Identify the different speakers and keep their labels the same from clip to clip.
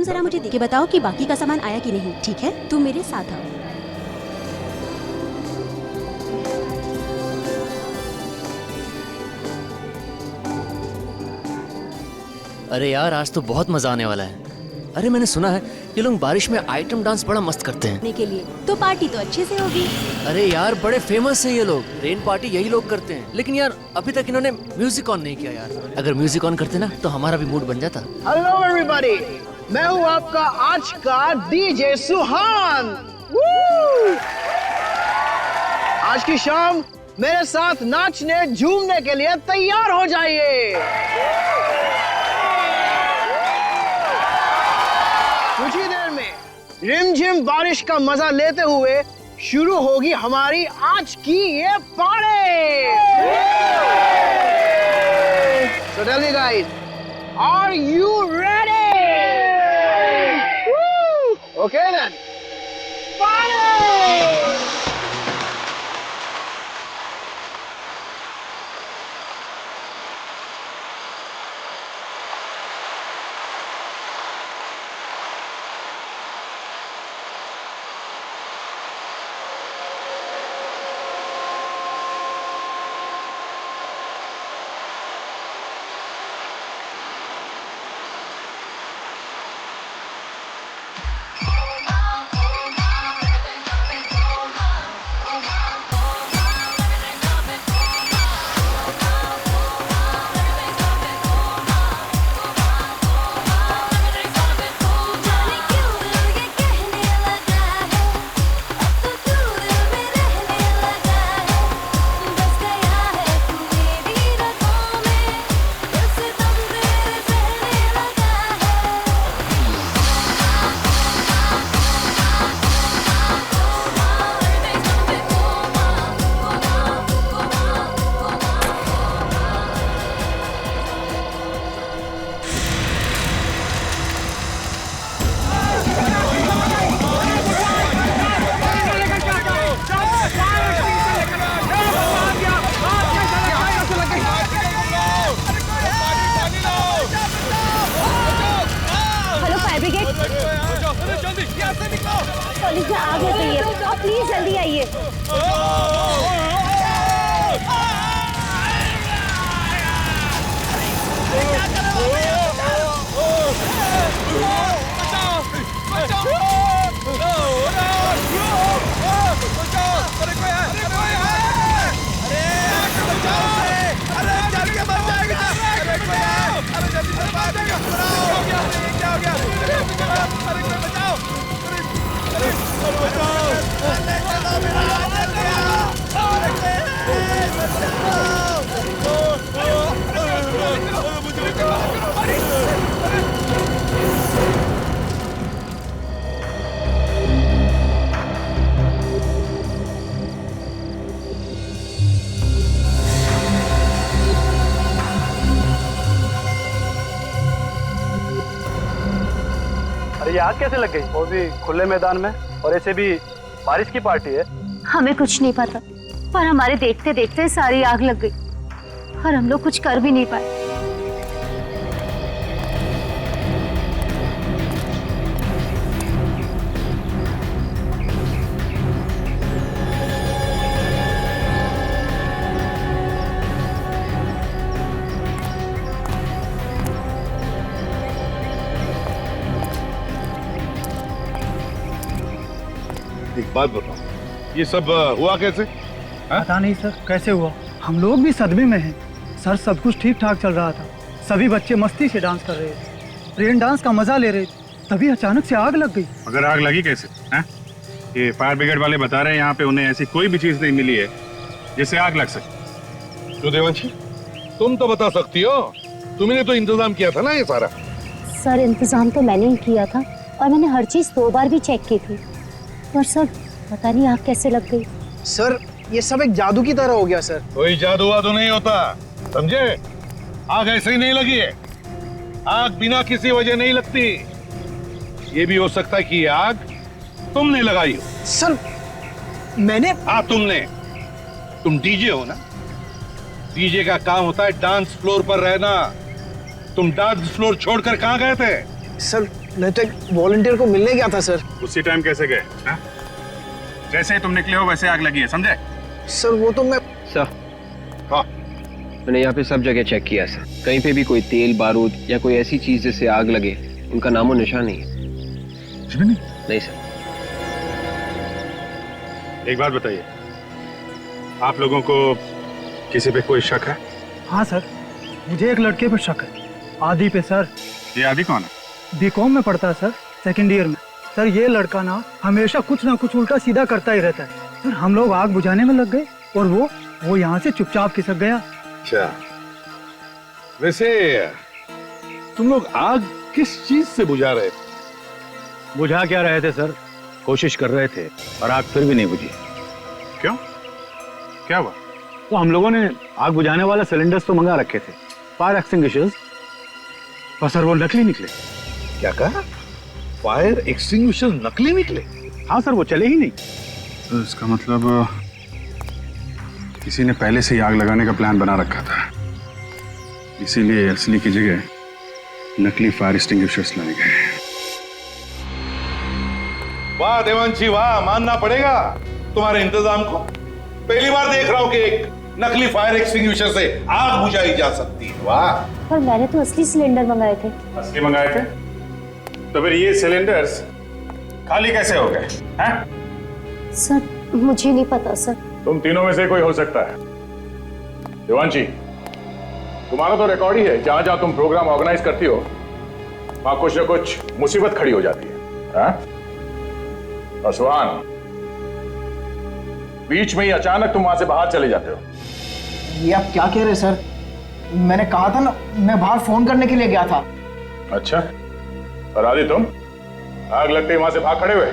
Speaker 1: तुम जरा मुझे देख के बताओ कि बाकी का सामान आया कि नहीं, ठीक है? तुम मेरे साथ आओ।
Speaker 2: अरे यार, आज तो बहुत मजा आने वाला है। अरे मैंने सुना है ये लोग बारिश में आइटम डांस बड़ा मस्त करते हैं।
Speaker 1: के लिए तो पार्टी तो अच्छे से होगी।
Speaker 2: अरे यार, बड़े फेमस हैं ये लोग। रेन पार्टी यही लोग करते हैं। लेकिन यार अभी तक इन्होंने म्यूजिक ऑन नहीं किया यार। अगर म्यूजिक ऑन करते ना तो हमारा भी मूड बन जाता।
Speaker 3: हेलो एवरीबॉडी, मैं हूँ आपका आज का डीजे सुहान। आज की शाम मेरे साथ नाचने झूमने के लिए तैयार हो जाइए। कुछ ही देर में रिमझिम बारिश का मजा लेते हुए शुरू होगी हमारी आज की ये party. So tell me guys, are you ready? Woo! Okay then. Party!
Speaker 4: College में आग लग गई है, आप प्लीज जल्दी आइए।
Speaker 5: ये आग कैसे लग गई? वो भी खुले मैदान में, और ऐसे भी बारिश की पार्टी है।
Speaker 4: हमें कुछ नहीं पता, पर हमारे देखते देखते सारी आग लग गई और हम लोग कुछ कर भी नहीं पाए।
Speaker 6: एक बात बताओ, ये सब हुआ कैसे?
Speaker 7: पता नहीं सर, कैसे हुआ? हम लोग भी सदमे में हैं। सर, सब कुछ ठीक ठाक चल रहा था, सभी बच्चे मस्ती से डांस कर रहे थे, रेन डांस का मजा ले रहे थे, तभी अचानक से आग लग गई।
Speaker 6: मगर आग लगी कैसे? ये फायर ब्रिगेड वाले बता रहे हैं यहाँ पे उन्हें ऐसी कोई भी चीज नहीं मिली है जिससे आग लग सके।
Speaker 8: तो देवांशी, तुम तो बता सकती हो, तुमने तो इंतजाम किया था ना ये सारा।
Speaker 4: सर, इंतजाम तो मैंने ही किया था और मैंने हर चीज 2 बार भी चेक की थी, पर सर पता नहीं आग कैसे लग गई।
Speaker 3: सर, ये सब एक जादू की तरह हो गया सर।
Speaker 8: कोई जादू वादू नहीं होता, समझे? आग ऐसे ही नहीं लगी है, आग बिना किसी वजह नहीं लगती। ये भी हो सकता है कि ये आग तुमने लगाई हो।
Speaker 3: सर, मैंने?
Speaker 8: हाँ, तुमने। तुम डीजे हो ना? डीजे का काम होता है डांस फ्लोर पर रहना। तुम डांस फ्लोर छोड़कर कहाँ गए थे?
Speaker 3: सर, मैं तो एक वॉलंटियर को मिलने गया था सर।
Speaker 6: उसी टाइम कैसे गए? हाँ? जैसे ही तुम निकले हो वैसे आग लगी है, समझे?
Speaker 3: सर वो तो मैं
Speaker 9: सर,
Speaker 6: हाँ।
Speaker 9: मैंने यहाँ पे सब जगह चेक किया सर, कहीं पे भी कोई तेल बारूद या कोई ऐसी चीज जिससे आग लगे उनका नामो निशान नहीं है।
Speaker 6: कुछ भी नहीं?
Speaker 9: नहीं सर।
Speaker 6: एक बात बताइए, आप लोगों को किसी पे कोई शक है?
Speaker 7: हाँ सर, मुझे एक लड़के पर शक है, आदि पे सर।
Speaker 6: ये आदि कौन है?
Speaker 7: बीकॉम में पढ़ता है सर, सेकंड ईयर में। सर ये लड़का ना हमेशा कुछ ना कुछ उल्टा सीधा करता ही रहता है। सर हम लोग आग बुझाने में लग गए और वो यहाँ से चुपचाप खिसक गया।
Speaker 8: अच्छा, वैसे तुम लोग आग किस चीज से बुझा रहे थे?
Speaker 5: बुझा क्या रहे थे सर? कोशिश कर रहे थे और आग फिर भी नहीं बुझी।
Speaker 6: क्यों? क्या हुआ?
Speaker 5: तो हम लोगों ने आग बुझाने वाले सिलेंडर्स तो मंगा रखे थे, फायर एक्सटिंग्विशर्स, पर सर वो नकली निकले।
Speaker 8: क्या कहा? फायर एक्सटिंग्विशर नकली निकले?
Speaker 5: हाँ सर, वो चले ही नहीं।
Speaker 6: तो इसका मतलब किसी ने पहले से ही आग लगाने का प्लान बना रखा था, इसीलिए असली की जगह नकली फायर एक्सटिंग्विशर्स लाए गए।
Speaker 8: वाह देवांशी वाह, मानना पड़ेगा तुम्हारे इंतजाम को। पहली बार देख रहा हूं कि एक नकली फायर एक्सटिंग्विशर से आग बुझाई जा सकती है। वाह।
Speaker 4: पर मैंने तो असली सिलेंडर मंगाए थे।
Speaker 6: असली मंगाए थे? तो फिर ये सिलेंडर्स खाली कैसे हो गए? हैं?
Speaker 4: सर मुझे नहीं पता सर।
Speaker 6: तुम तीनों में से कोई हो सकता है। देवांशी, तुम्हारा तो रिकॉर्ड ही है, जहां जहां तुम प्रोग्राम ऑर्गेनाइज करती हो वहां कुछ ना कुछ मुसीबत खड़ी हो जाती है। और सुहान, बीच में ही अचानक तुम वहां से बाहर चले जाते हो।
Speaker 3: ये आप क्या कह रहे हैं सर? मैंने कहा था ना, मैं बाहर फोन करने के लिए गया था।
Speaker 6: अच्छा, और आदि तुम आग लगते ही वहां से भाग खड़े हुए?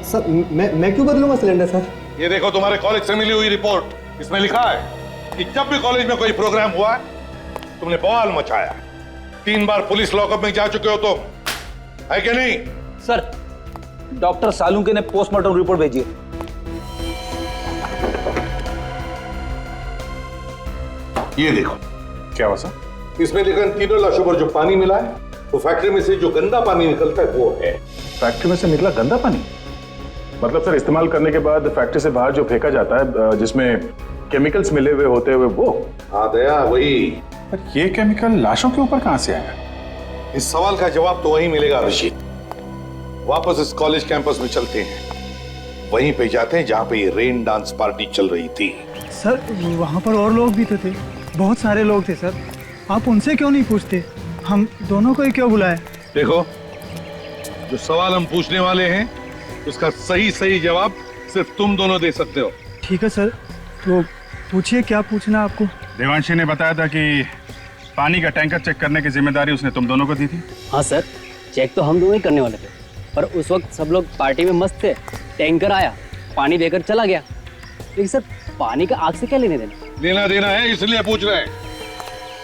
Speaker 7: सर मैं क्यों बदलूंगा सिलेंडर सर?
Speaker 8: ये देखो तुम्हारे कॉलेज से मिली हुई रिपोर्ट, इसमें लिखा है कि जब भी कॉलेज में कोई प्रोग्राम हुआ तुमने बवाल मचाया। 3 बार पुलिस लॉकअप में जा चुके हो तुम, है कि नहीं?
Speaker 10: सर, डॉक्टर सालुंके ने पोस्टमार्टम रिपोर्ट भेजी है।
Speaker 8: ये देखो,
Speaker 6: क्या हुआ सर?
Speaker 8: इसमें लिखा है तीनों लाशों पर जो पानी मिला है वो फैक्ट्री में से जो गंदा पानी निकलता है वो है।
Speaker 6: फैक्ट्री में से निकला गंदा पानी? मतलब सर, इस्तेमाल करने के बाद फैक्ट्री से बाहर जो फेंका जाता है जिसमें केमिकल्स मिले हुए होते हुए वो?
Speaker 8: हाँ दया, वही।
Speaker 6: पर ये केमिकल लाशों के ऊपर कहां से आया?
Speaker 8: इस सवाल का जवाब तो वहीं मिलेगा रशीद। वापस इस कॉलेज कैंपस में चलते हैं, वहीं पे जाते हैं जहां पे ये रेन डांस पार्टी चल रही थी।
Speaker 7: सर वहाँ पर और लोग भी तो थे, बहुत सारे लोग थे सर। आप उनसे क्यों नहीं पूछते? हम दोनों को ही क्यों बुलाए?
Speaker 8: देखो, जो सवाल हम पूछने वाले हैं उसका सही जवाब सिर्फ तुम दोनों दे सकते हो।
Speaker 7: ठीक है सर, तो पूछिए क्या पूछना आपको।
Speaker 6: देवांशी ने बताया था कि पानी का टैंकर चेक करने की जिम्मेदारी उसने तुम दोनों को दी थी।
Speaker 10: हाँ सर, चेक तो हम दोनों ही करने वाले थे, पर उस वक्त सब लोग पार्टी में मस्त थे। टैंकर आया, पानी देकर चला गया। लेकिन सर, पानी का आग से क्या लेने देना?
Speaker 8: लेना देना है, इसलिए पूछ रहे हैं।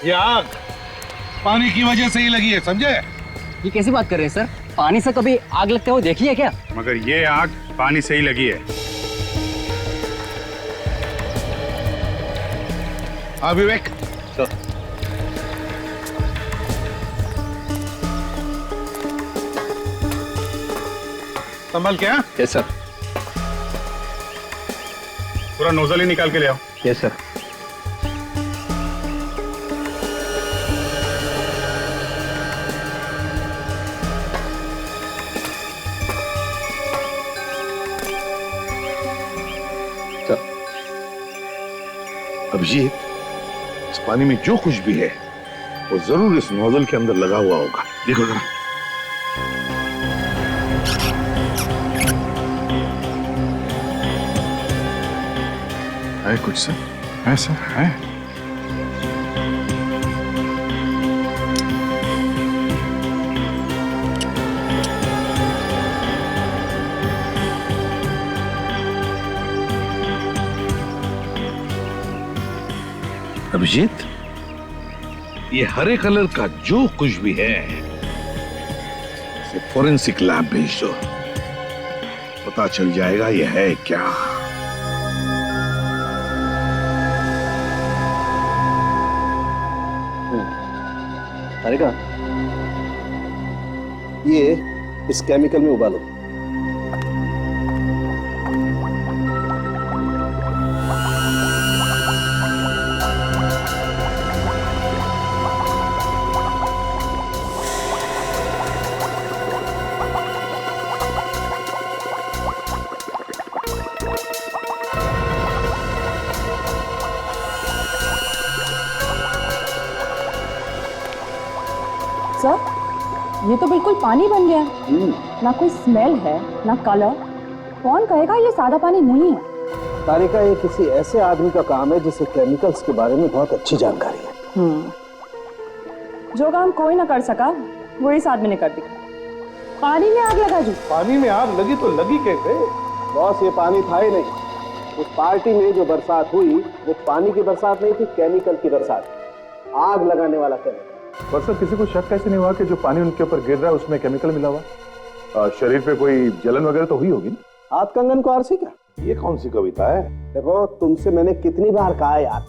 Speaker 8: ये आग पानी की वजह से ही लगी है, समझे?
Speaker 10: ये कैसी बात कर रहे हैं सर? पानी से कभी आग लगते हुए देखी है क्या?
Speaker 6: मगर ये आग पानी से ही लगी है।
Speaker 8: हाँ विवेक, संभल क्या?
Speaker 9: Yes sir.
Speaker 6: पूरा नोजल ही निकाल के ले आओ।
Speaker 9: Yes sir.
Speaker 8: अभिजीत, इस पानी में जो कुछ भी है वो जरूर इस नोजल के अंदर लगा हुआ होगा। देखो जरा।
Speaker 6: है कुछ सर? है सर, है।
Speaker 8: अभिजीत, ये हरे कलर का जो कुछ भी है इसे फोरेंसिक लैब भेज दो, पता चल जाएगा ये है क्या।
Speaker 11: ये इस केमिकल में उबालो।
Speaker 12: सर, ये तो बिल्कुल पानी बन गया। ना कोई स्मेल है ना कलर। कौन कहेगा ये सादा पानी नहीं है?
Speaker 11: तारिका, ये किसी ऐसे आदमी का काम है जिसे केमिकल्स के बारे में बहुत अच्छी जानकारी है।
Speaker 12: जो काम कोई ना कर सका वो इस आदमी ने कर दिया। पानी में आग लगा जी।
Speaker 11: पानी में आग लगी तो लगी कैसे? बॉस, ये पानी था ही नहीं। उस पार्टी में जो बरसात हुई वो पानी की बरसात नहीं थी, केमिकल की बरसात। आग लगाने वाला केमिकल।
Speaker 6: पर सर, किसी को शक कैसे नहीं हुआ कि जो पानी उनके ऊपर गिर रहा है उसमें केमिकल मिला हुआ? शरीर पे कोई जलन वगैरह तो हुई होगी ना?
Speaker 11: हाथ कंगन को आरसी क्या?
Speaker 8: ये कौन सी कविता है?
Speaker 11: देखो, तुमसे मैंने कितनी बार कहा यार,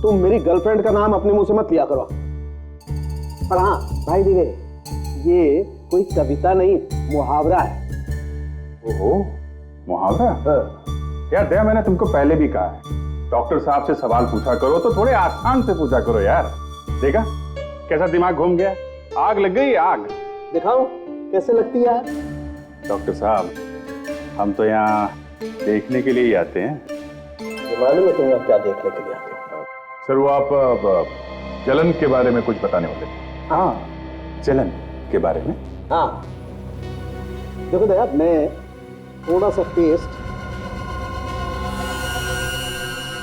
Speaker 11: तुम मेरी गर्लफ्रेंड का नाम अपने मुंह से मत लिया करो। पर हाँ भाई दिवे, ये कोई कविता नहीं, मुहावरा है।
Speaker 6: ओहो, मुहावरा? यार दया, मैंने तुमको पहले भी कहा है, डॉक्टर साहब से सवाल पूछा करो तो थोड़े आसान से पूछा करो यार। देखा कैसा दिमाग घूम गया? आग लग गई, आग।
Speaker 11: दिखाओ कैसे लगती है यार?
Speaker 6: डॉक्टर साहब, हम तो यहाँ देखने के लिए ही आते हैं।
Speaker 11: मालूम है तुम यहाँ क्या देखने के लिए आते हो?
Speaker 6: सर, वो आप जलन के बारे में कुछ बताने वाले थे। हाँ, जलन के बारे में।
Speaker 11: हाँ देखो दया, मैं थोड़ा सा पेस्ट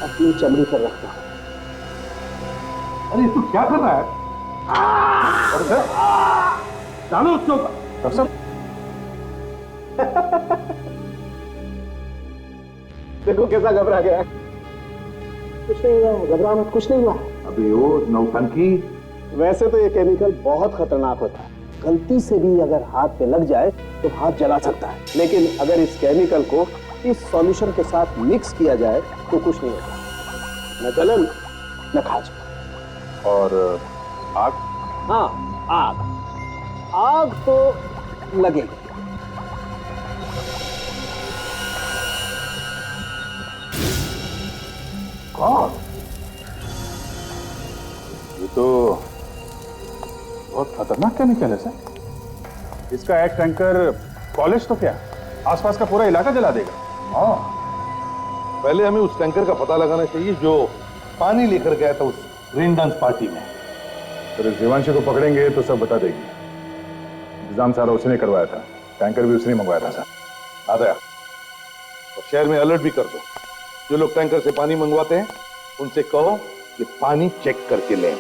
Speaker 11: अपनी चमड़ी पर रखता हूँ।
Speaker 8: अरे तू क्या कर रहा है? और सर, डालो उसके ऊपर।
Speaker 6: डॉक्टर
Speaker 11: देखो कैसा घबरा गया। कुछ नहीं हुआ, घबरा मत, कुछ नहीं हुआ।
Speaker 8: अभी वो नौटंकी।
Speaker 11: वैसे तो ये केमिकल बहुत खतरनाक होता है, गलती से भी अगर हाथ पे लग जाए तो हाथ जला सकता है। लेकिन अगर इस केमिकल को इस सॉल्यूशन के साथ मिक्स किया जाए तो कुछ नहीं होता, न जलन न खाज।
Speaker 6: और आग?
Speaker 11: हाँ, आग। आग तो लगेगी।
Speaker 6: कौन? ये तो बहुत खतरनाक केमिकल है सर। इसका एक टैंकर कॉलेज तो क्या, आसपास का पूरा इलाका जला देगा।
Speaker 8: हाँ, पहले हमें उस टैंकर का पता लगाना चाहिए जो पानी लेकर गया था उस रेन डांस पार्टी में।
Speaker 6: तो जीवांशी को पकड़ेंगे तो सब बता देगी। इंतजाम सारा उसने करवाया था, टैंकर भी उसने मंगवाया था सर।
Speaker 8: आ गया। और शहर में अलर्ट भी कर दो, जो लोग टैंकर से पानी मंगवाते हैं उनसे कहो कि पानी चेक करके लें।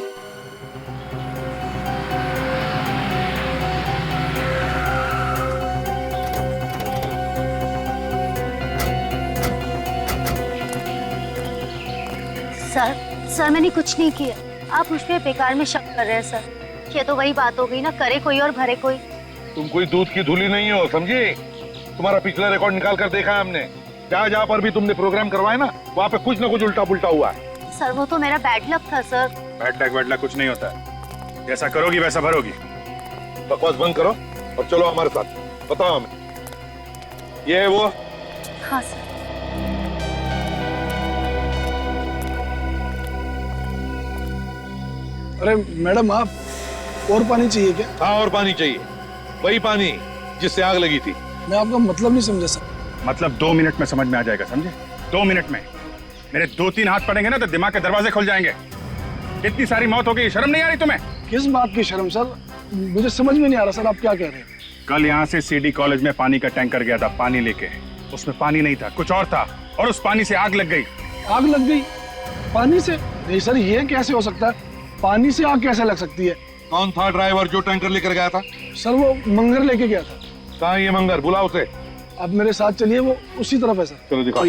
Speaker 4: सर मैंने कुछ नहीं किया। आप मुझ पे बेकार में शक कर रहे हैं सर। ये तो वही बात हो गई ना, करे कोई और भरे कोई।
Speaker 8: तुम कोई दूध की धूली नहीं हो, समझी? तुम्हारा पिछला रिकॉर्ड निकाल कर देखा है हमने। जहाँ जहाँ पर भी तुमने प्रोग्राम करवाए ना, वहाँ पे कुछ ना कुछ उल्टा पुल्टा हुआ है।
Speaker 4: सर वो तो मेरा बैड लक था सर।
Speaker 6: बैड लक वैड लक कुछ नहीं होता, जैसा करोगी वैसा भरोगी।
Speaker 8: बकवास बंद करो और चलो हमारे साथ। बताओ हमें, ये है वो?
Speaker 4: हाँ सर।
Speaker 13: अरे मैडम, आप और पानी चाहिए क्या?
Speaker 8: हाँ, और पानी चाहिए, वही पानी जिससे आग लगी थी।
Speaker 13: मैं आपका मतलब नहीं समझा सर।
Speaker 6: मतलब 2 मिनट में समझ में आ जाएगा, समझे? 2 मिनट में। मेरे 2-3 हाथ पड़ेंगे ना तो दिमाग के दरवाजे खुल जाएंगे। इतनी सारी मौत हो गई, शर्म नहीं आ रही तुम्हें?
Speaker 13: किस बात की शर्म सर? मुझे समझ में नहीं आ रहा सर, आप क्या कह रहे हैं?
Speaker 6: कल यहाँ से सीडी कॉलेज में पानी का टैंकर गया था पानी लेके। उसमें पानी नहीं था, कुछ और था, और उस पानी से आग लग गई।
Speaker 13: आग लग गई? पानी से? नहीं सर, ये कैसे हो सकता है? पानी से आग कैसे लग सकती है?
Speaker 8: कौन था ड्राइवर जो टैंकर लेकर गया था?
Speaker 13: सर वो मंगर लेके गया था।
Speaker 8: कहाँ ये मंगर? बुलाओ उसे।
Speaker 13: आप मेरे साथ चलिए, वो उसी तरफ है सर।
Speaker 8: चलो दिखाओ।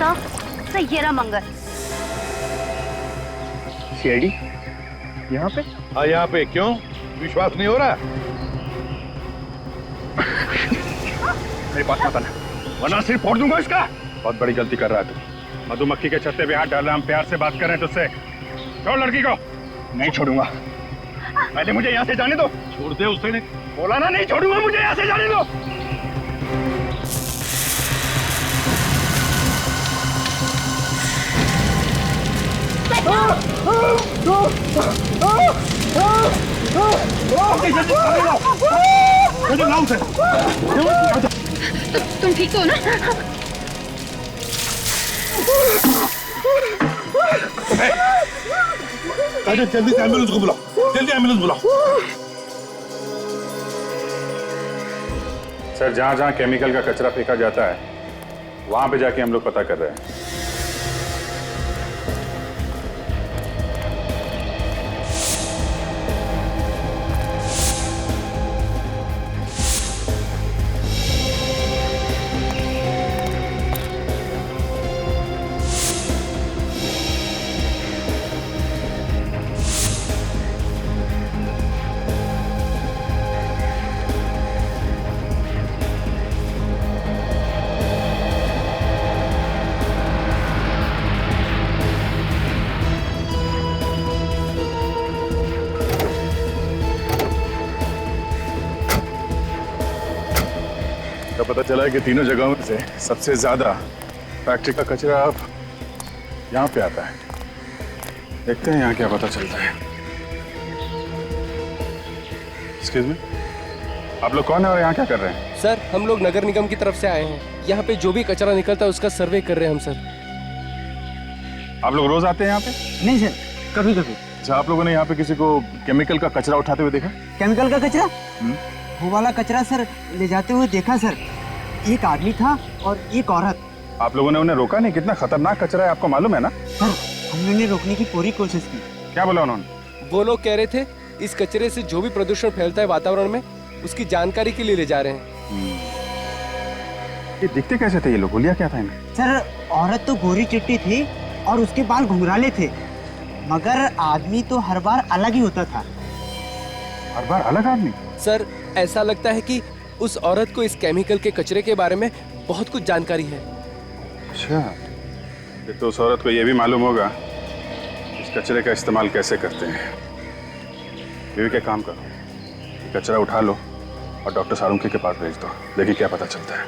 Speaker 4: सर ये रहा मंगल।
Speaker 5: सीआईडी यहाँ पे?
Speaker 8: हाँ यहाँ पे। क्यों, विश्वास नहीं हो रहा?
Speaker 5: मेरी बात मत आना, वरना सिर फोड़ दूंगा इसका। बहुत बड़ी गलती कर रहा है तू। मधुमक्खी के छत्ते पे हाथ डाल रहा, हम प्यार से बात कर रहे हैं तुझसे। छोड़ लड़की को। नहीं छोड़ूंगा, पहले मुझे यहाँ से जाने दो।
Speaker 8: छोड़ दे उसे। नहीं
Speaker 5: बोला ना, नहीं छोड़ूंगा, मुझे यहाँ से जाने दो।
Speaker 12: तुम ठीक हो ना?
Speaker 8: जल्दी से एम्बुलेंस को बुलाओ, जल्दी एम्बुलेंस बुलाओ।
Speaker 6: सर, जहाँ जहाँ केमिकल का कचरा फेंका जाता है वहां पे जाके हम लोग पता कर रहे हैं। पता चला है कि तीनों जगहों में से सबसे ज्यादा फैक्ट्री का कचरा अब यहाँ पे आता है। देखते हैं यहाँ क्या पता चलता है। एक्सक्यूज मी, आप लोग कौन है और यहाँ क्या कर रहे हैं?
Speaker 9: सर, हम लोग नगर निगम की तरफ से आए हैं। यहाँ पे जो भी कचरा निकलता है उसका सर्वे कर रहे हैं हम सर।
Speaker 6: आप लोग रोज आते हैं यहाँ पे?
Speaker 7: नहीं सर, कभी कभी।
Speaker 6: अच्छा, आप लोगों ने यहाँ पे किसी को केमिकल का कचरा उठाते हुए देखा?
Speaker 14: केमिकल का कचरा? वो वाला कचरा सर ले जाते हुए देखा सर। एक आदमी था और एक औरत।
Speaker 6: आप लोगों ने उन्हें रोका नहीं? कितना खतरनाक कचरा है आपको मालूम है ना?
Speaker 14: सर, हमने उन्हें रोकने की पूरी कोशिश की।
Speaker 6: क्या बोला उन्होंने?
Speaker 9: वो लोग कह रहे थे इस कचरे से जो भी प्रदूषण फैलता है वातावरण में उसकी जानकारी के लिए ले जा रहे हैं।
Speaker 6: ये दिखते कैसे थे ये लोग? बोलिया क्या था इन्हें?
Speaker 14: सर, औरत तो गोरी चिट्टी थी और उसके बाल घुंघराले थे, मगर आदमी तो हर बार अलग ही होता था।
Speaker 6: हर बार अलग आदमी?
Speaker 9: सर, ऐसा लगता है कि उस औरत को इस केमिकल के कचरे के बारे में बहुत कुछ जानकारी है।
Speaker 6: अच्छा, फिर तो उस औरत को यह भी मालूम होगा इस कचरे का इस्तेमाल कैसे करते हैं। बीवी के काम करो, ये कचरा उठा लो और डॉक्टर सारुंकी के पास भेज दो। देखिए क्या पता चलता है।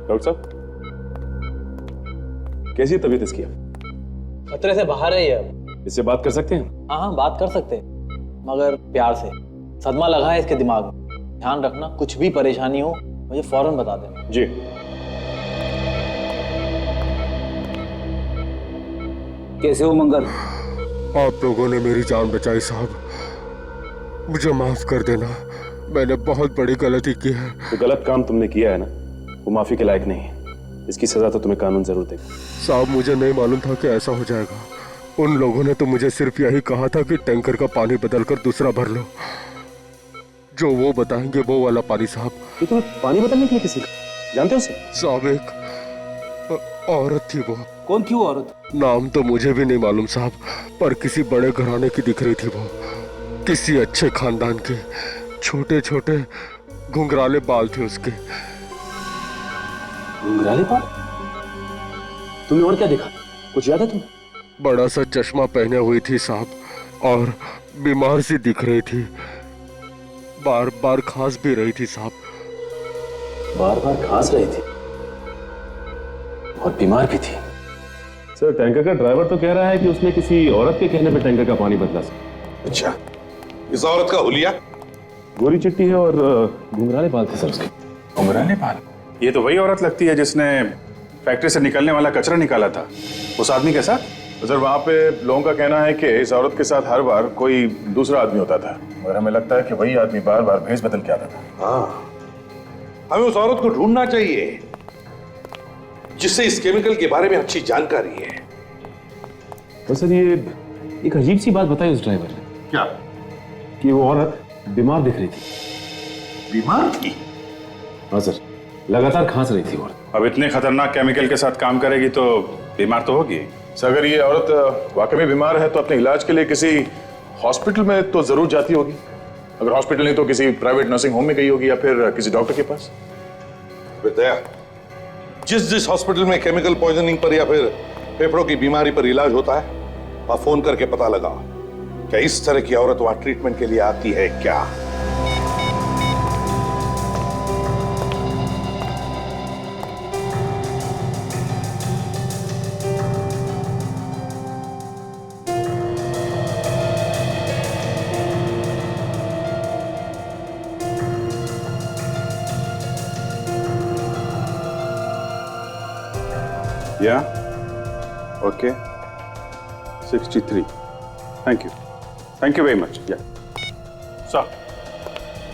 Speaker 11: डॉक्टर साहब, कैसी तबीयत इसकी?
Speaker 10: खतरे से बाहर है ये अब।
Speaker 11: इससे बात कर सकते हैं?
Speaker 10: हाँ, बात कर सकते हैं, मगर प्यार से। सदमा लगा है इसके दिमाग में। ध्यान रखना, कुछ भी परेशानी हो मुझे फौरन बता देना।
Speaker 11: जी।
Speaker 10: कैसे हो मंगल?
Speaker 15: आप लोगों ने मेरी जान बचाई साहब, मुझे माफ कर देना, मैंने बहुत बड़ी गलती की है।
Speaker 11: तो गलत काम तुमने किया है ना, वो माफी के लायक नहीं है। इसकी सजा तो तुम्हें कानून जरूर देगा।
Speaker 15: साहब, मुझे नहीं मालूम था कि ऐसा हो जाएगा। उन लोगों ने तो मुझे सिर्फ यही कहा था कि टैंकर का पानी बदलकर दूसरा भर लो। जो वो बताएंगे वो वाला पानी साहब।
Speaker 11: ये तुम्हें पानी बदलने के लिए किसी का जानते हो उसे?
Speaker 15: साहब, एक औरत थी। वो
Speaker 10: कौन थी वो औरत?
Speaker 15: नाम तो मुझे भी नहीं मालूम साहब, पर किसी बड़े घराने की दिख रही थी वो, किसी अच्छे खानदान की। छोटे छोटे घुंघराले बाल थे उसके।
Speaker 11: घुंघराले बाल? तुमने और क्या देखा, कुछ याद है तुम्हें?
Speaker 15: बड़ा सा चश्मा पहने हुई थी साहब, और बीमार सी दिख रही थी। बार बार खांस भी रही थी साहब।
Speaker 11: बार बार खांस रही थी और बीमार भी थी। सर, टैंकर का ड्राइवर तो कह रहा है कि उसने किसी औरत के कहने पे टैंकर का पानी बदला।
Speaker 8: अच्छा, इस औरत का हुलिया?
Speaker 11: गोरी चिट्टी है और घुंघराले बाल थे सर उसके।
Speaker 6: घुंघराले बाल? ये तो वही औरत लगती है जिसने फैक्ट्री से निकलने वाला कचरा निकाला था उस आदमी के साथ। तो सर, वहाँ पे लोगों का कहना है कि इस औरत के साथ हर बार कोई दूसरा आदमी होता था, और हमें लगता है कि वही आदमी बार बार भेष बदल के आता था।
Speaker 8: हाँ, हमें उस औरत को ढूंढना चाहिए जिससे इस केमिकल के बारे में अच्छी जानकारी है।
Speaker 11: तो सर, ये एक अजीब सी बात बताई उस ड्राइवर ने।
Speaker 6: क्या?
Speaker 11: कि वो औरत बीमार दिख रही थी।
Speaker 8: बीमार थी?
Speaker 6: हाँ सर, लगातार खांस रही थी और अब इतने खतरनाक केमिकल के साथ काम करेगी तो बीमार तो होगी।
Speaker 13: सर अगर ये औरत वाकई में बीमार है तो अपने इलाज के लिए किसी हॉस्पिटल में तो जरूर जाती होगी। अगर हॉस्पिटल नहीं तो किसी प्राइवेट नर्सिंग होम में गई होगी या फिर किसी डॉक्टर के पास।
Speaker 8: दया, जिस हॉस्पिटल में केमिकल पॉइजनिंग पर या फिर फेफड़ों की बीमारी पर इलाज होता है, वहां फोन करके पता लगा क्या इस तरह की औरत वहां ट्रीटमेंट के लिए आती है क्या?
Speaker 6: या okay 63 thank you very much. या सर,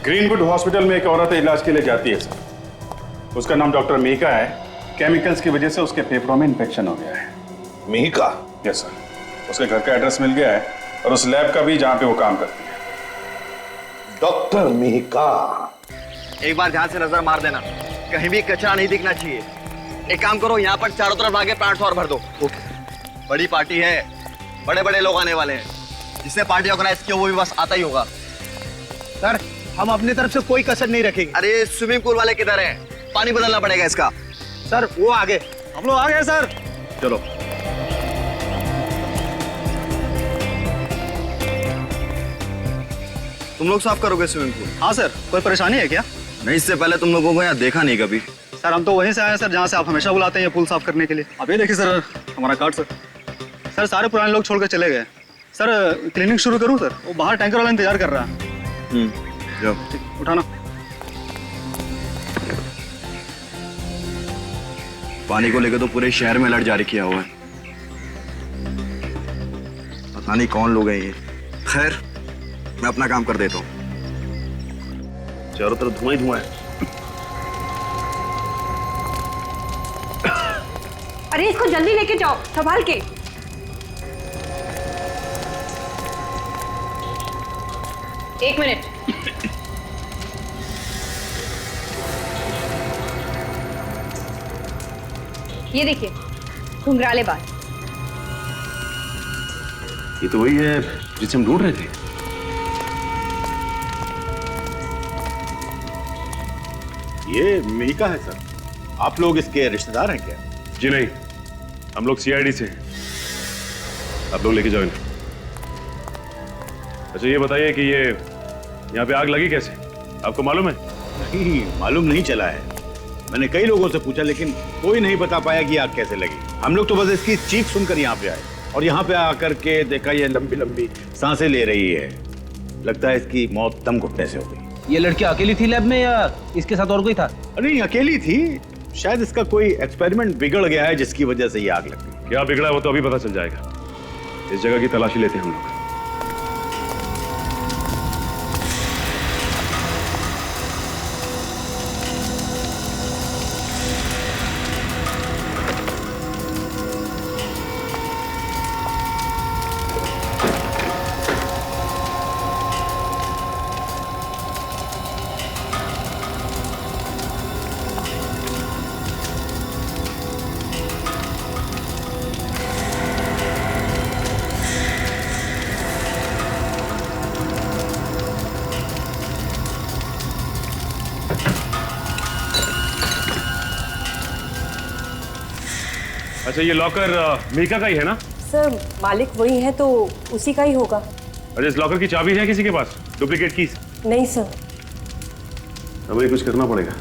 Speaker 6: ग्रीनवुड हॉस्पिटल में एक औरत इलाज के लिए जाती है सर। उसका नाम डॉक्टर मीका है। केमिकल्स की वजह से उसके फेफड़ों में इन्फेक्शन हो गया है।
Speaker 8: मीका?
Speaker 6: Yes sir. उसके घर का एड्रेस मिल गया है और उस लैब का भी जहां पे वो काम करती है।
Speaker 8: डॉक्टर मीका,
Speaker 16: एक बार ध्यान से नजर मार देना, कहीं भी कचरा नहीं दिखना चाहिए। एक काम करो, यहाँ पर चारों तरफ आगे प्लांट और भर दो। बड़ी पार्टी है, बड़े बड़े लोग आने वाले हैं। जिसने पार्टी ऑर्गेनाइज की वो भी बस आता ही होगा।
Speaker 3: सर, हम अपनी तरफ से कोई कसर नहीं रखेंगे।
Speaker 16: अरे स्विमिंग पूल वाले किधर हैं? पानी बदलना पड़ेगा इसका।
Speaker 3: सर वो आगे,
Speaker 16: हम लोग आ गए सर। चलो। तुम लोग साफ करोगे स्विमिंग पूल?
Speaker 10: हाँ सर, कोई परेशानी है क्या?
Speaker 16: नहीं, इससे पहले तुम लोगों को यहाँ देखा नहीं कभी।
Speaker 10: सर हम तो वहीं से आए हैं सर, जहाँ से आप हमेशा बुलाते हैं ये पूल साफ करने के लिए। अब ये देखिए सर, हमारा कार्ड सर। सर सारे पुराने लोग छोड़ कर चले गए। सर क्लीनिंग शुरू करूँ सर? वो बाहर टैंकर वाला इंतजार कर रहा है।
Speaker 16: जाओ।
Speaker 10: उठाना।
Speaker 16: पानी को लेकर तो पूरे शहर में अलर्ट जारी किया हुआ है। पता नहीं कौन लोग हैं ये। खैर, मैं अपना काम कर देता हूँ। चारों तरफ धुआं ही धुआं है।
Speaker 12: अरे इसको जल्दी लेके जाओ, संभाल के। एक मिनट। ये देखिए, घुंघराले बाल।
Speaker 6: ये तो वही है जिसे हम ढूंढ रहे थे।
Speaker 5: ये मीका है सर। आप लोग इसके रिश्तेदार हैं क्या?
Speaker 6: जी नहीं, हम लोग सीआईडी से हैं। आप लोग लेके जाओ इन्हें। अच्छा ये बताइए कि ये यहाँ पे आग लगी कैसे? आपको मालूम है?
Speaker 5: नहीं, मालूम नहीं चला है। मैंने कई लोगों से पूछा लेकिन कोई नहीं बता पाया कि आग कैसे लगी। हम लोग तो बस इसकी चीख सुनकर यहाँ पे आए और यहाँ पे आकर के देखा ये लंबी लंबी सांसें ले रही है। लगता है इसकी मौत दम घुटने से हो गई।
Speaker 10: ये लड़की अकेली थी लैब में या इसके साथ और कोई था?
Speaker 5: नहीं, अकेली थी। शायद इसका कोई एक्सपेरिमेंट बिगड़ गया है जिसकी वजह से ये आग लग गई।
Speaker 6: क्या बिगड़ा वो तो अभी पता चल जाएगा। इस जगह की तलाशी लेते हैं हम लोग। अच्छा ये लॉकर मीका का ही है ना?
Speaker 12: सर मालिक वही है तो उसी का ही होगा।
Speaker 6: अच्छा इस लॉकर की चाबी है किसी के पास? Duplicate keys?
Speaker 12: नहीं सर।
Speaker 6: हमें कुछ करना पड़ेगा।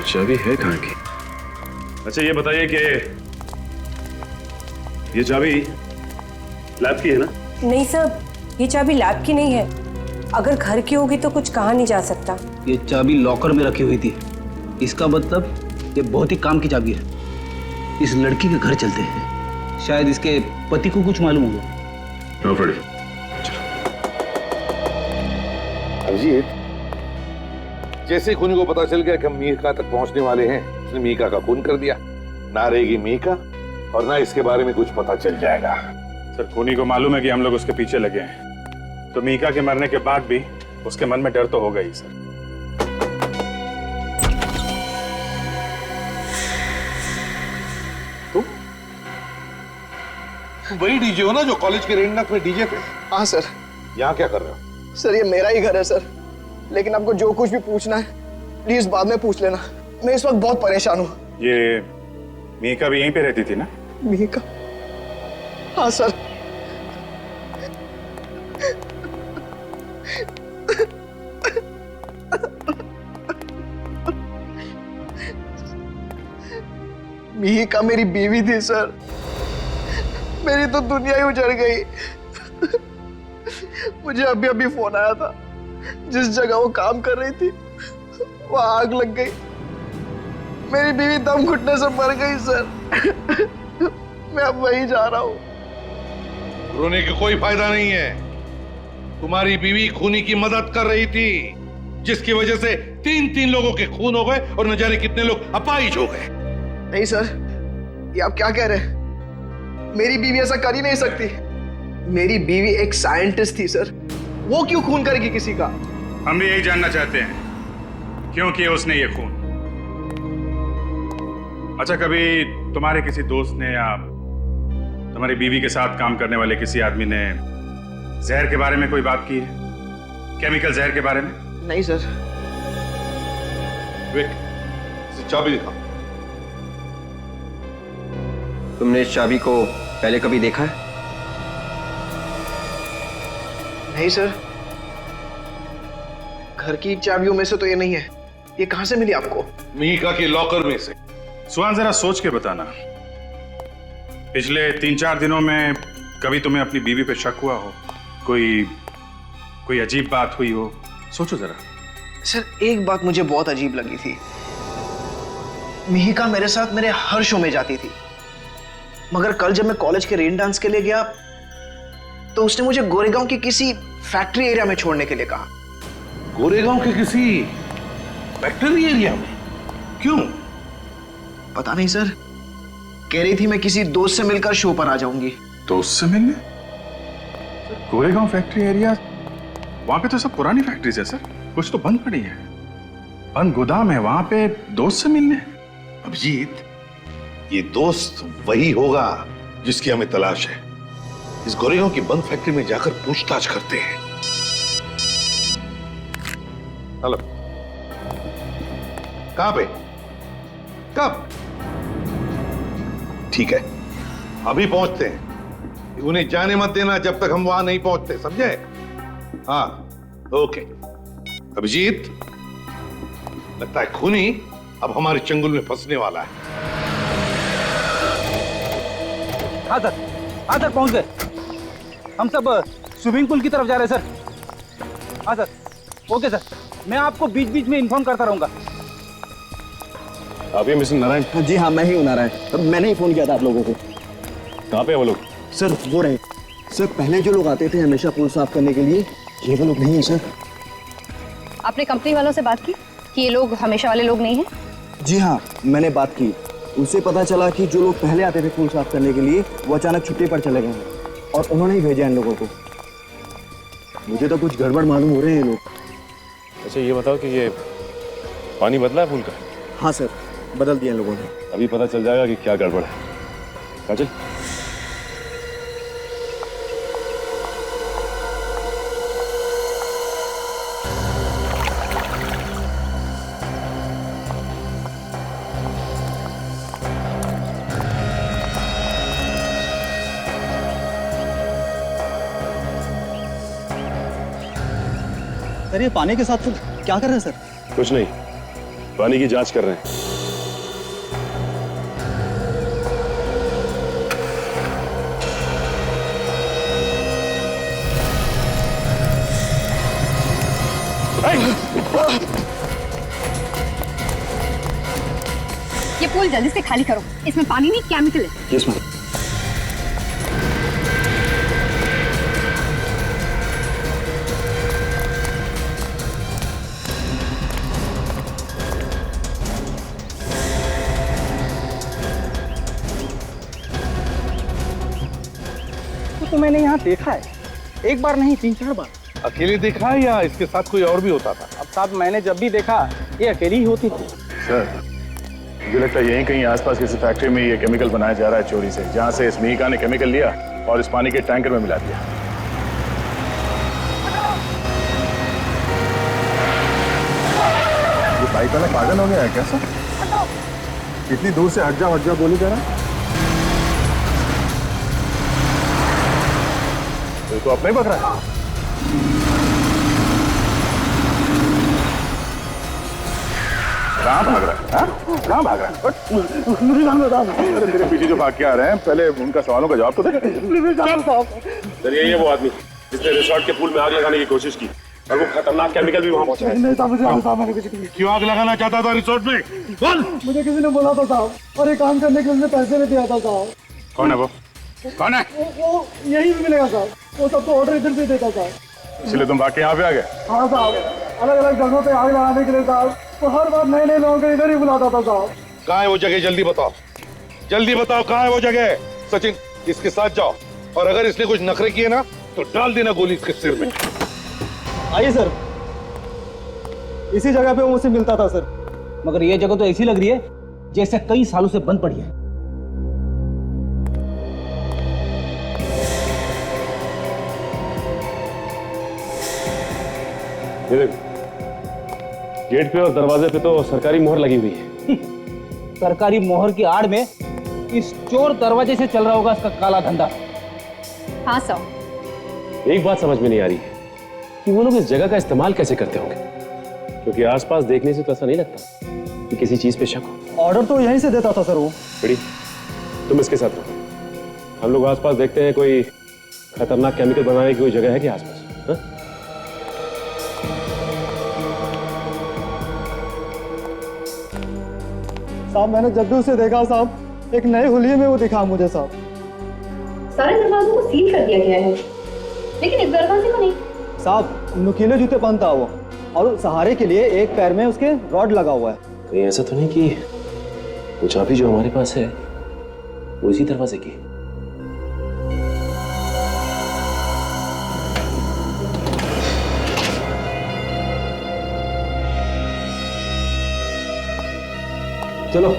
Speaker 6: चाबी है कहाँ की? अच्छा ये बताइए कि ये चाबी लैब की है ना?
Speaker 12: नहीं सर, ये चाबी लैब की नहीं है। अगर घर की होगी तो कुछ कहा नहीं जा सकता।
Speaker 10: ये चाबी लॉकर में रखी हुई थी। इसका मतलब ये बहुत ही काम की चाबी है।
Speaker 11: इस लड़की के घर चलते हैं, शायद इसके पति को कुछ मालूम होगा।
Speaker 8: अभिजीत, जैसे खूनी को पता चल गया कि हम मीका तक पहुंचने वाले हैं, उसने मीका का खून कर दिया। ना रहेगी मीका और ना इसके बारे में कुछ पता चल जाएगा।
Speaker 6: सर, खूनी को मालूम है कि हम लोग उसके पीछे लगे हैं, तो मीका के मरने के बाद भी उसके मन में डर तो होगा ही सर।
Speaker 8: वही डीजे हो ना जो कॉलेज के रेंडनाथ में डीजे थे?
Speaker 17: हाँ सर।
Speaker 8: यहाँ क्या कर रहे हो?
Speaker 17: सर ये मेरा ही घर है सर, लेकिन आपको जो कुछ भी पूछना है प्लीज बाद में पूछ लेना। मैं इस वक्त बहुत परेशान हूँ।
Speaker 6: ये मीका भी यहीं पे रहती थी ना?
Speaker 17: मीका? हाँ सर। मीका मेरी बीवी थी सर। मेरी तो दुनिया ही उजड़ गई। मुझे अभी अभी फोन आया था, जिस जगह वो काम कर रही थी वहां आग लग गई। मेरी बीवी दम घुटने से मर गई सर। मैं अब वहीं जा रहा हूँ।
Speaker 8: रोने का कोई फायदा नहीं है। तुम्हारी बीवी खूनी की मदद कर रही थी, जिसकी वजह से 3 लोगों के खून हो गए और न जाने कितने लोग अपाहिज हो गए।
Speaker 17: नहीं सर, ये आप क्या कह रहे हैं? मेरी बीवी ऐसा कर ही नहीं सकती। मेरी बीवी एक साइंटिस्ट थी सर, वो क्यों खून करेगी किसी का?
Speaker 6: हम भी यही जानना चाहते हैं, क्यों किया उसने ये खून। अच्छा, कभी तुम्हारे किसी दोस्त ने या तुम्हारी बीवी के साथ काम करने वाले किसी आदमी ने जहर के बारे में कोई बात की है? केमिकल जहर के बारे में?
Speaker 17: नहीं सर।
Speaker 8: विक, चाबी दिखा।
Speaker 9: तुमने इस चाबी को पहले कभी देखा है?
Speaker 17: नहीं सर, घर की चाबियों में से तो ये नहीं है। ये कहां से मिली आपको?
Speaker 8: मीका के लॉकर में से।
Speaker 6: सुहान, जरा सोच के बताना, पिछले 3-4 दिनों में कभी तुम्हें अपनी बीवी पे शक हुआ हो? कोई अजीब बात हुई हो? सोचो जरा।
Speaker 17: सर, एक बात मुझे बहुत अजीब लगी थी। मिहिका मेरे साथ मेरे हर शो में जाती थी, मगर कल जब मैं कॉलेज के रेन डांस के लिए गया तो उसने मुझे गोरेगांव की किसी फैक्ट्री एरिया में छोड़ने के लिए कहा।
Speaker 8: गोरेगांव के किसी फैक्ट्री एरिया में? क्यों?
Speaker 17: पता नहीं सर, कह रही थी मैं किसी दोस्त से मिलकर शो पर आ जाऊंगी।
Speaker 6: दोस्त से मिलने? गोरेगांव फैक्ट्री एरिया, वहां पे तो सब पुरानी फैक्ट्रीज है सर, कुछ तो बंद पड़ी है, बंद गोदाम है, वहां पे दोस्त से मिलने?
Speaker 8: अभिजीत, ये दोस्त वही होगा जिसकी हमें तलाश है। इस गोरेगांव की बंद फैक्ट्री में जाकर पूछताछ करते हैं। हेलो, कहां पे? कब? ठीक है, अभी पहुंचते हैं। उन्हें जाने मत देना जब तक हम वहां नहीं पहुंचते, समझे? हाँ, ओके। अभिजीत, लगता है खूनी अब हमारे चंगुल में फंसने वाला है।
Speaker 11: हाँ सर, पहुंच गए। हम सब स्विमिंग पूल की तरफ जा रहे हैं सर। हाँ सर, ओके सर, मैं आपको बीच बीच में इन्फॉर्म करता रहूंगा।
Speaker 13: आप ही मिस्टर नारायण?
Speaker 14: जी हाँ, मैं ही हूँ नारायण। मैंने ही फोन किया था आप लोगों को।
Speaker 13: कहाँ पे वो लोग?
Speaker 14: सर वो रहे। सर, पहले जो लोग आते थे हमेशा पूल साफ करने के लिए, ये वो लोग नहीं है सर।
Speaker 12: आपने कंपनी वालों से बात की कि ये लोग हमेशा वाले लोग नहीं हैं?
Speaker 14: जी हाँ, मैंने बात की। उससे पता चला कि जो लोग पहले आते थे पूल साफ करने के लिए वो अचानक छुट्टी पर चले गए हैं और उन्होंने ही भेजा इन लोगों को। मुझे तो कुछ गड़बड़ मालूम हो रहे हैं ये लोग।
Speaker 13: अच्छा, ये बताओ कि ये पानी बदला है पूल का?
Speaker 14: हाँ सर, बदल दिया इन लोगों ने।
Speaker 13: अभी पता चल जाएगा कि क्या गड़बड़ है। काजल,
Speaker 10: सर ये पानी के साथ फिर क्या कर रहे हैं सर?
Speaker 13: कुछ नहीं, पानी की जांच कर रहे हैं।
Speaker 12: ये पूल जल्दी से खाली करो, इसमें पानी नहीं केमिकल है।
Speaker 14: Yes ma'am.
Speaker 3: तो मैंने यहाँ देखा है, एक बार नहीं 3-4 बार।
Speaker 8: अकेले देखा है या इसके साथ कोई और भी होता था?
Speaker 3: अब साहब मैंने जब भी देखा ये अकेली ही होती थी।
Speaker 13: सर मुझे लगता है यहीं कहीं आसपास किसी फैक्ट्री में ये केमिकल बनाया जा रहा है चोरी से, जहाँ से इस मिहिका ने केमिकल लिया और इस पानी के टैंकर में मिला दिया। ये बाइक वाला पागल हो गया है क्या सर? इतनी दूर से हट जा बोली जरा। तो अपने ही पकड़ा है। कहाँ भाग रहा है? हाँ? कहाँ भाग रहा है? अरे तेरे पीछे जो भाग के आ रहे हैं, पहले उनका सवालों का जवाब तो दे।
Speaker 5: सर यही है वो आदमी जिसने रिसोर्ट के पूल में आग लगाने की कोशिश की और वो खतरनाक केमिकल भी वहाँ पहुँचा। क्यों आग लगाना चाहता था रिसोर्ट में? बोल।
Speaker 7: मुझे किसी ने बोला था साहब, और ये काम करने के लिए पैसे भी दिया था साहब।
Speaker 13: कौन है वो? कौन है?
Speaker 7: वो यही भी मिलेगा साहब, वो सबको ऑर्डर इधर से देता था।
Speaker 13: इसलिए तुम भाग के यहाँ पे आ गए?
Speaker 7: हाँ साहब, अलग अलग जगहों पे आग लगाने के लिए साहब, तो हर बार नए नए लोगों को इधर ही बुलाता था साहब।
Speaker 8: कहाँ है वो जगह? जल्दी बताओ, जल्दी बताओ कहाँ है वो जगह। सचिन इसके साथ जाओ और अगर इसने कुछ नखरे किए ना तो डाल देना गोली इसके सिर में।
Speaker 14: आइए सर, इसी जगह पे वो मुझसे मिलता था सर, मगर ये जगह तो ऐसी लग रही है जैसे कई सालों से बंद पड़ी है।
Speaker 5: ये देख, गेट पे और दरवाजे पे तो सरकारी मोहर लगी हुई है।
Speaker 14: सरकारी मोहर की आड़ में इस चोर दरवाजे से चल रहा होगा इसका काला धंधा।
Speaker 12: हाँ सर।
Speaker 5: एक बात समझ में नहीं आ रही है कि वो लोग इस जगह का इस्तेमाल कैसे करते होंगे, क्योंकि आसपास देखने से तो ऐसा नहीं लगता कि किसी चीज पे शक हो।
Speaker 14: ऑर्डर तो यहीं से देता था सर वो।
Speaker 5: बड़ी, तुम इसके साथ रहो, हम लोग आसपास देखते हैं कोई खतरनाक केमिकल बनाने की कोई जगह है कि आसपास? हाँ?
Speaker 7: साहब मैंने जब भी उसे देखा साहब, एक नए हुलिये में वो दिखा मुझे साहब।
Speaker 12: सारे दरवाजों को सील कर दिया गया है, लेकिन इस दरवाजे को नहीं।
Speaker 14: साहब नुकीले जूते पहनता वो, और सहारे के लिए एक पैर में उसके रॉड लगा हुआ है।
Speaker 5: कहीं ऐसा तो नहीं कि वो चाबी जो हमारे पास है वो इसी दरवाजे की?
Speaker 14: चलो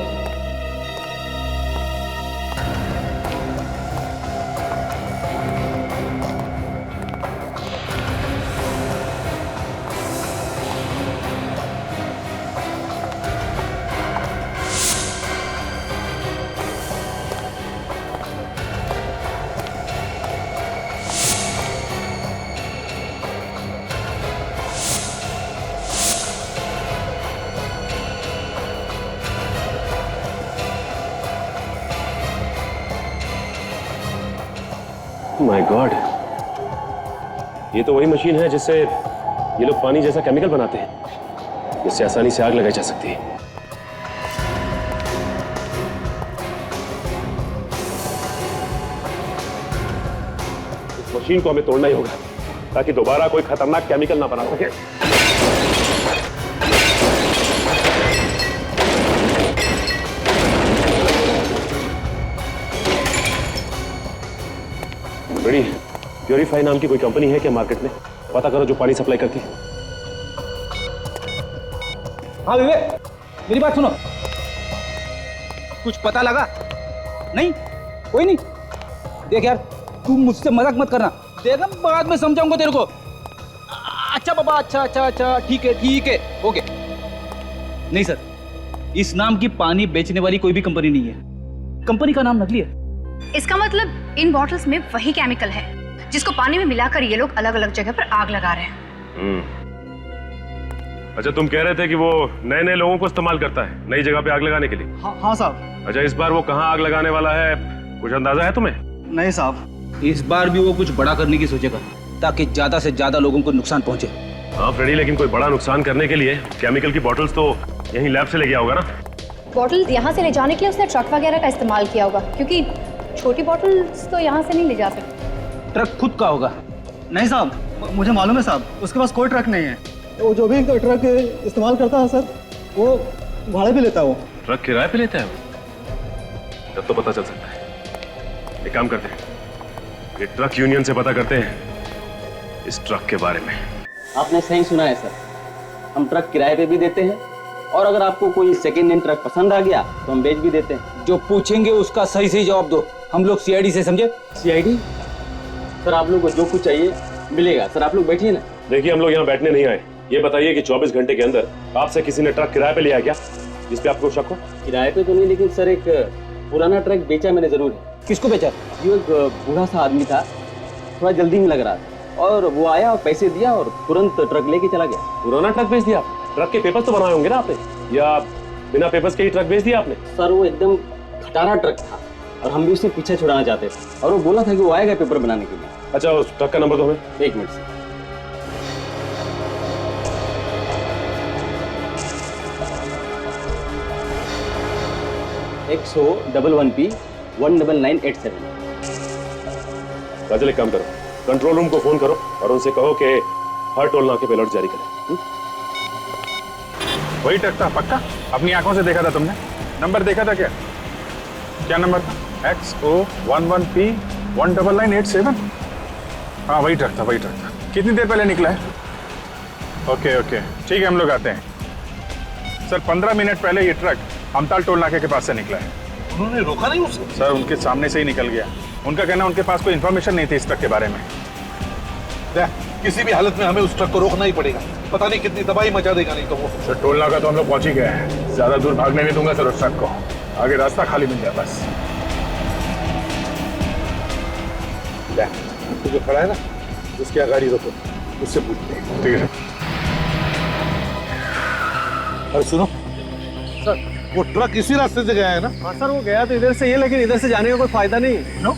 Speaker 5: माय गॉड, ये तो वही मशीन है जिससे ये लोग पानी जैसा केमिकल बनाते हैं, जिससे आसानी से आग लगाई जा सकती है। इस मशीन को हमें तोड़ना ही होगा ताकि दोबारा कोई खतरनाक केमिकल ना बना सके। बड़ी, प्योरीफाई नाम की कोई कंपनी है क्या मार्केट में? पता करो जो पानी सप्लाई करती है।
Speaker 14: हाँ विवेक, मेरी बात सुनो। कुछ पता लगा? नहीं? कोई नहीं? देख यार, तू मुझसे मजाक मत करना, देख हम बाद में समझाऊंगा तेरे को। अच्छा बाबा, अच्छा, ठीक है, ओके। नहीं सर, इस नाम की पानी बेचने वाली कोई भी कंपनी नहीं है। कंपनी का नाम नकली है।
Speaker 12: इसका मतलब इन बॉटल्स में वही केमिकल है जिसको पानी में मिलाकर ये लोग अलग अलग जगह पर आग लगा रहे हैं।
Speaker 5: अच्छा, तुम कह रहे थे कि वो नए नए लोगों को इस्तेमाल करता है नई जगह पे आग लगाने के लिए?
Speaker 14: हाँ साहब।
Speaker 5: अच्छा, इस बार वो कहाँ आग लगाने वाला है, कुछ अंदाजा है तुम्हें?
Speaker 14: नहीं साहब, इस बार भी वो कुछ बड़ा करने की सोचेगा ताकि ज्यादा से ज्यादा लोगों को नुकसान पहुंचे।
Speaker 5: हाँ फ्रेडी, लेकिन कोई बड़ा नुकसान करने के लिए केमिकल की बॉटल्स तो यहीं लैब से ले गया होगा ना?
Speaker 12: बॉटल यहाँ से ले जाने के लिए उसने ट्रक वगैरह का इस्तेमाल किया होगा, क्योंकि छोटी बॉटल्स तो यहाँ से नहीं ले जा सकते।
Speaker 10: ट्रक खुद का होगा? नहीं साहब, मुझे मालूम है साहब, उसके पास कोई ट्रक नहीं है। वो जो भी ट्रक इस्तेमाल करता है सर, वो भाड़े पे लेता है। वो
Speaker 5: ट्रक किराए पे लेता है वो? तब तो पता चल सकता है। एक काम करते हैं, ये ट्रक यूनियन से पता करते हैं इस ट्रक के बारे में।
Speaker 18: आपने सही सुना है सर, हम ट्रक किराए पे भी देते हैं और अगर आपको कोई सेकेंड हैंड ट्रक पसंद आ गया तो हम बेच भी देते हैं।
Speaker 19: जो पूछेंगे उसका सही सही जवाब दो, हम लोग सीआईडी से समझे।
Speaker 18: सीआईडी? सर आप लोग को जो कुछ चाहिए मिलेगा। सर आप लोग बैठिए ना।
Speaker 5: देखिए हम लोग यहाँ बैठने नहीं आए, ये बताइए कि 24 घंटे के अंदर आपसे किसी ने ट्रक किराए पे लिया क्या, जिस पे आपको शक हो?
Speaker 18: किराए पे तो नहीं, लेकिन सर एक पुराना ट्रक बेचा मैंने जरूर है।
Speaker 19: किसको बेचा?
Speaker 18: जो एक बूढ़ा सा आदमी था, थोड़ा जल्दी में लग रहा था, और वो आया और पैसे दिया और तुरंत ट्रक लेके चला गया।
Speaker 5: पुराना ट्रक बेच दिया? ट्रक के पेपर्स तो बनाए होंगे ना आपने, या बिना पेपर्स के ही ट्रक बेच दिया आपने?
Speaker 18: सर वो एकदम खटारा ट्रक था और हम भी उससे पीछे छुड़ाना चाहते थे, और वो बोला था कि वो आएगा पेपर बनाने के लिए।
Speaker 5: अच्छा उस ट्रक का नंबर दो हमें।
Speaker 18: 1 मिनट से। XO11P 19987।
Speaker 5: राजल एक काम करो, कंट्रोल रूम को फोन करो और उनसे कहो कि हर टोल नाके पे अलर्ट जारी करें।
Speaker 6: वही ट्रक था पक्का? अपनी आंखों से देखा था तुमने? नंबर देखा था क्या? क्या नंबर था? XO11P 19987। हाँ वही ट्रक था, वही ट्रक था। कितनी देर पहले निकला है? ओके ओके ठीक है, हम लोग आते हैं। सर 15 मिनट पहले ये ट्रक हमताल टोल नाके के पास से निकला है।
Speaker 8: उन्होंने रोका नहीं उसे?
Speaker 6: सर उनके सामने से ही निकल गया। उनका कहना उनके पास कोई इन्फॉर्मेशन नहीं थी इस ट्रक के बारे में।
Speaker 8: किसी भी हालत में हमें उस ट्रक को रोकना ही पड़ेगा, पता नहीं कितनी तबाही मचा देगा नहीं तो वो।
Speaker 6: सर टोल नाका तो हम लोग पहुंच ही गए हैं, ज्यादा दूर भागने नहीं दूंगा सर उस ट्रक को, आगे रास्ता खाली मिल जाए बस।
Speaker 8: तो जो खड़ा है ना, उसकी गाड़ी रोको, उससे पूछते हैं।
Speaker 6: ठीक है सर।
Speaker 8: अरे सुनो सर, वो ट्रक इसी रास्ते से गया है ना?
Speaker 10: हाँ सर वो गया तो इधर से ही, लेकिन इधर से जाने का कोई फायदा नहीं।
Speaker 6: क्यों?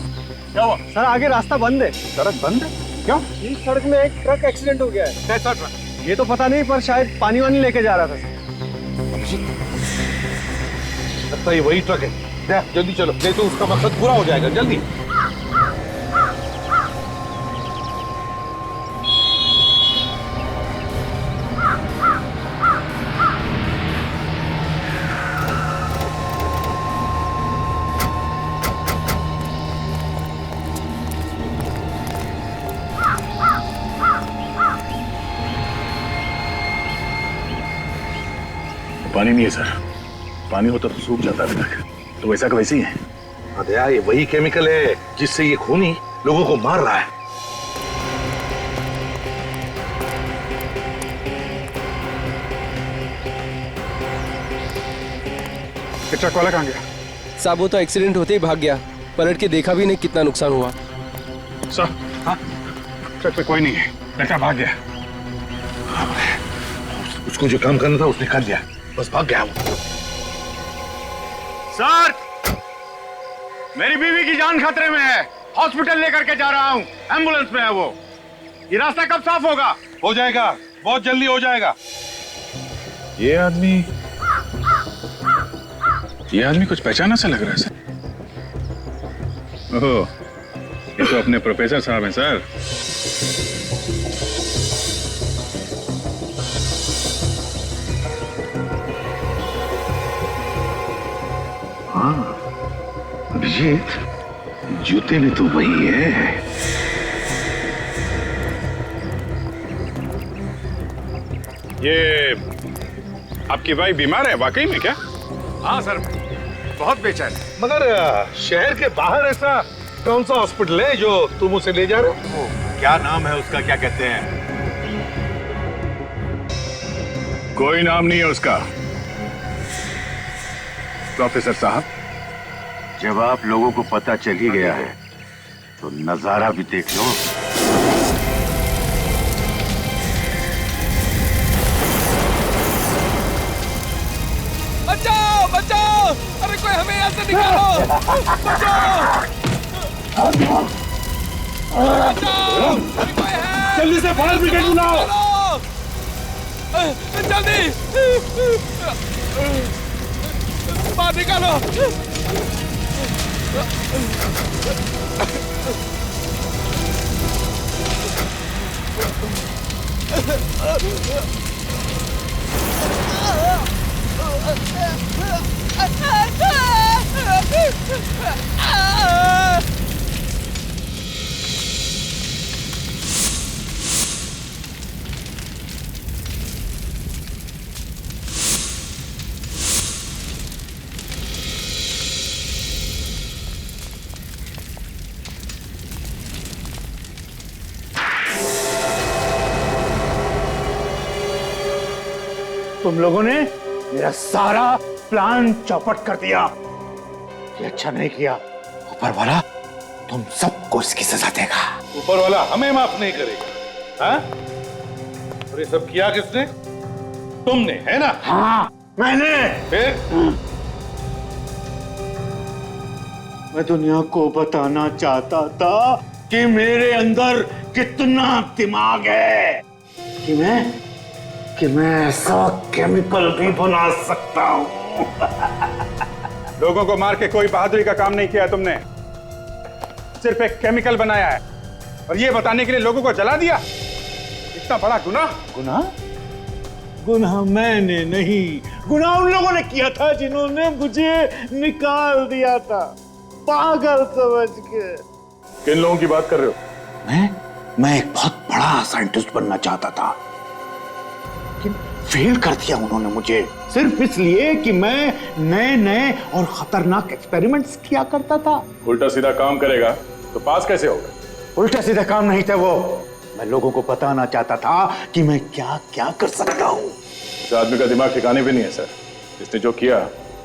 Speaker 6: क्या हुआ?
Speaker 10: सर आगे रास्ता बंद है।
Speaker 6: सड़क बंद है? क्यों?
Speaker 10: इस सड़क में एक ट्रक एक्सीडेंट हो गया है।
Speaker 6: कैसा ट्रक?
Speaker 10: ये तो पता नहीं, पर शायद पानी वानी लेके जा रहा था।
Speaker 8: लगता है ये वही ट्रक है। जल्दी चलो, नहीं तो उसका मकसद पूरा हो जाएगा। जल्दी।
Speaker 6: पानी नहीं है सर, पानी होता तो सूख जाता अभी तक। तो वैसा का वैसे ही है।
Speaker 8: अरे यार ये वही केमिकल है जिससे ये खूनी लोगों को मार रहा है।
Speaker 6: ट्रक वाला कहाँ गया?
Speaker 9: साहब वो तो एक्सीडेंट होते ही भाग गया, पलट के देखा भी नहीं कितना नुकसान हुआ।
Speaker 6: सर हाँ, ट्रक पे कोई नहीं है, बेटा भाग गया।
Speaker 8: उसको जो काम करना था उसने कर दिया, बस भाग गया वो।
Speaker 5: सर मेरी बीवी की जान खतरे में है, हॉस्पिटल लेकर के जा रहा हूँ, एम्बुलेंस में है वो। ये रास्ता कब साफ होगा?
Speaker 8: हो जाएगा, बहुत जल्दी हो जाएगा।
Speaker 6: ये आदमी कुछ पहचाना सा लग रहा है सर। ओह, ये तो अपने प्रोफेसर साहब हैं सर।
Speaker 8: हाँ अभिजीत, जूते भी तो वही है।
Speaker 6: ये आपकी भाई बीमार है वाकई में क्या?
Speaker 5: हाँ सर, बहुत बेचैन है।
Speaker 8: मगर शहर के बाहर ऐसा कौन सा हॉस्पिटल है जो तुम उसे ले जा रहे हो?
Speaker 5: क्या नाम है उसका, क्या कहते हैं?
Speaker 6: कोई नाम नहीं है उसका। प्रोफेसर साहब,
Speaker 8: जब आप लोगों को पता चल ही गया है तो नजारा भी देख लो।
Speaker 19: बचाओ बचाओ, अरे कोई हमें यहाँ से निकालो, बचाओ बचाओ, अरे कोई है,
Speaker 8: जल्दी से फायर ब्रिगेड बुलाओ।
Speaker 19: जल्दी बाहर निकालो।
Speaker 3: तुम लोगों ने मेरा सारा प्लान चौपट कर दिया। ये अच्छा नहीं किया। ऊपर वाला तुम सबको इसकी सजा देगा।
Speaker 8: ऊपर वाला हमें माफ नहीं करेगा। हाँ? और ये सब किया किसने? तुमने, है ना?
Speaker 3: हाँ, मैंने।
Speaker 8: फिर?
Speaker 3: मैं दुनिया को बताना चाहता था कि मेरे अंदर कितना दिमाग है, कि मैं ऐसा केमिकल भी बना सकता हूँ।
Speaker 6: लोगों को मार के कोई बहादुरी का काम नहीं किया तुमने, सिर्फ एक केमिकल बनाया है और ये बताने के लिए लोगों को जला दिया। इतना बड़ा गुनाह।
Speaker 3: गुनाह मैंने नहीं, गुनाह उन लोगों ने किया था जिन्होंने मुझे निकाल दिया था, पागल समझ के।
Speaker 6: किन लोगों की बात कर रहे हो?
Speaker 3: मैं एक बहुत बड़ा साइंटिस्ट बनना चाहता था, लेकिन फेल कर दिया उन्होंने मुझे, सिर्फ इसलिए कि मैं नए नए और खतरनाक एक्सपेरिमेंट्स किया करता था।
Speaker 6: उल्टा सीधा काम करेगा तो पास कैसे होगा?
Speaker 3: उल्टा सीधा काम नहीं था वो, मैं लोगों को बताना चाहता था कि मैं क्या क्या कर सकता हूँ।
Speaker 6: इस आदमी का दिमाग ठिकाने पे नहीं है सर। इसने जो किया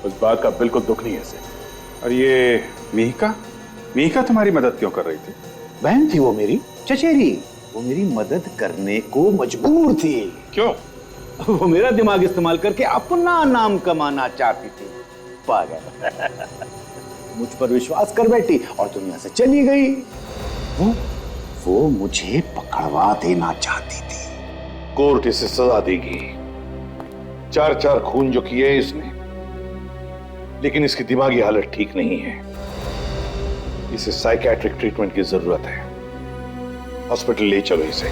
Speaker 6: उस बात का बिल्कुल दुख नहीं है सर। और ये मिहिका तुम्हारी मदद क्यों कर रही थी?
Speaker 3: बहन थी वो मेरी, चचेरी। वो मेरी मदद करने को मजबूर थी।
Speaker 6: क्यों?
Speaker 3: वो मेरा दिमाग इस्तेमाल करके अपना नाम कमाना चाहती थी। पागल। मुझ पर विश्वास कर बैठी और दुनिया से चली गई। वो मुझे पकड़वा देना चाहती थी।
Speaker 8: कोर्ट इसे सजा देगी। 4 खून जो किए इसने, लेकिन इसकी दिमागी हालत ठीक नहीं है। इसे साइकियाट्रिक ट्रीटमेंट की जरूरत है। हॉस्पिटल ले चलो इसे।